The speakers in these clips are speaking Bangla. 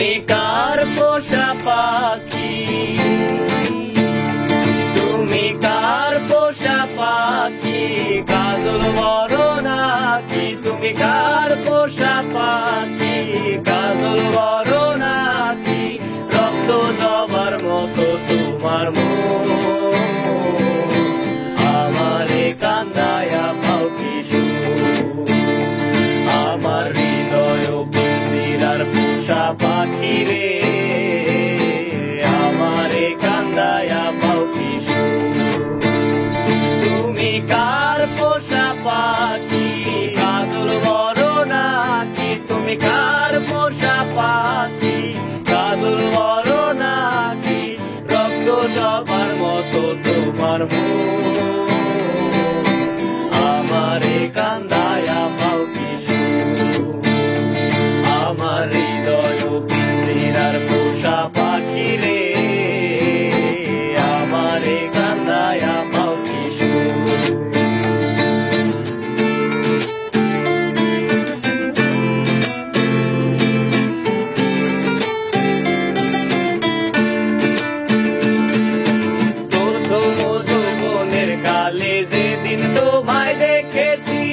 তুমি কার পোষা পাখি, তুমি কার পোষা পাখি, কাজল বড় নাকি, তুমি কার পোষা পাখি, কাজল বড় নাকি, রক্ত জবার মতো তোমার মন, আমারে কান্দায়া পাও কি সুখ, আমার হৃদয় পিঞ্জিরার পোষা পাখি রে, আমারে কান্দায়া পাও কি সুখ। তুমি কার পোষা পাখি, কাজল বড় নাকি, তুমি কার পোষা পাখি, কাজল বড় নাকি, রক্ত জবার মতো তোমার মন, আমারে কান্দায়া পাও কি সুখ, আমার হৃদয় পিঞ্জিরার পোষা পাখি রে, আমারে কান্দায়া পাও কি সুখ। প্রথম যৌবনের কালে যেদিন তোমায় দেখেছি,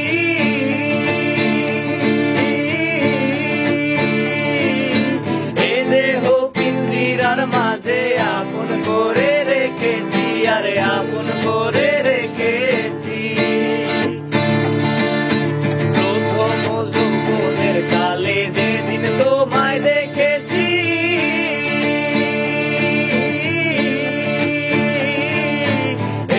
এ দেহ পিঞ্জিরার মাঝে আপন করে রেখেছি, আরে আপন করে রেখেছি। প্রথম যৌবনের কালে যেদিন তোমায় দেখেছি,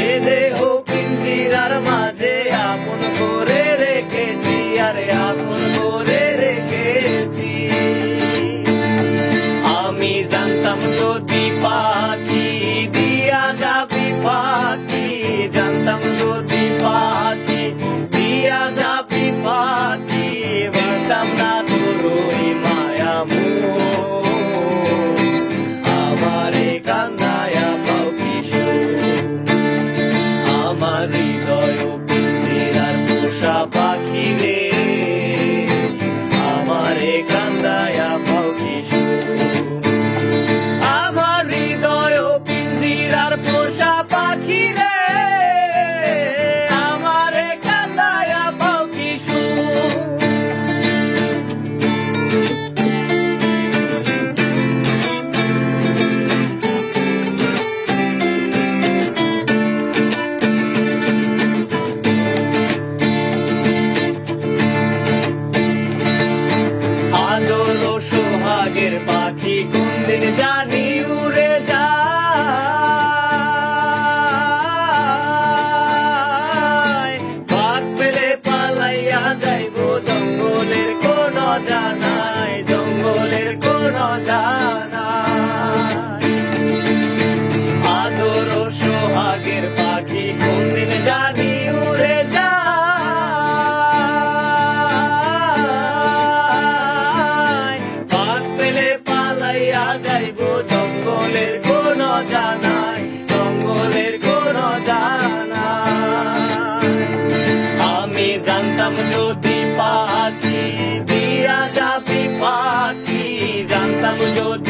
এ দেহ পিঞ্জিরার মাঝে আপন করে রেখেছি, আরে আপন করে রেখেছি। আমি জানতাম যদি পাখি দিয়া যাবি পাখি, জানতাম যদি পাখি দিয়া যাবি পাখি, বলতাম না তোর ওই মায়া মোহ, আমারে কান্দায়া পাও কি সুখ, আমার হৃদয় পিঞ্জিরার পোষা পাখি রে, আমারে কান্দায়া পাও কি সুখ, আমার হৃদয় পিঞ্জিরার পোষা পাখি রে, আমারে কান্দায়া পাও কি সুখ। আদর ও সোহাগের পাখি কোনদিন জানি উড়ে যায়, ফাঁক পেলে পালাইয়া যাইব জঙ্গলের কোন জানাই, জঙ্গলের কোন জানাই। আদর ও সোহাগের পাখি কোনদিন জানি উড়ে যায়, ফাঁক পেলে পালাইয়া যাইব জঙ্গলের কোন জানাই, জঙ্গলের কোন জানাই। আমি জানতাম যদি পাখি দিয়া যাবি পাখি, জানতাম যদি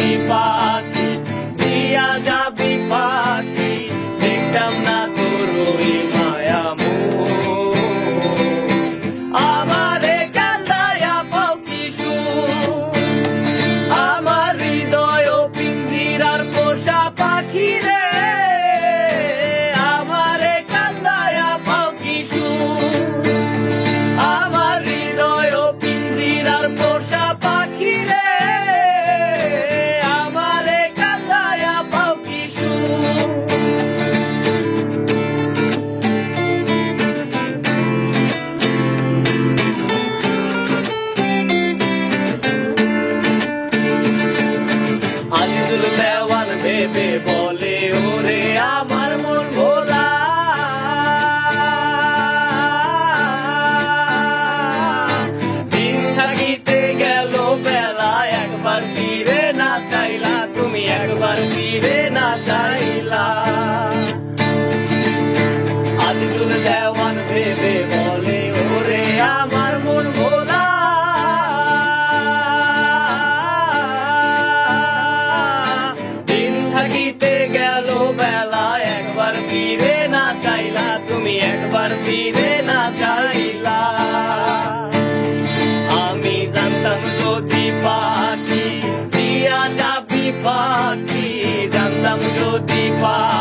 যদি পাখি দিয়া যাবি পাখি জানতাম যদি পাখি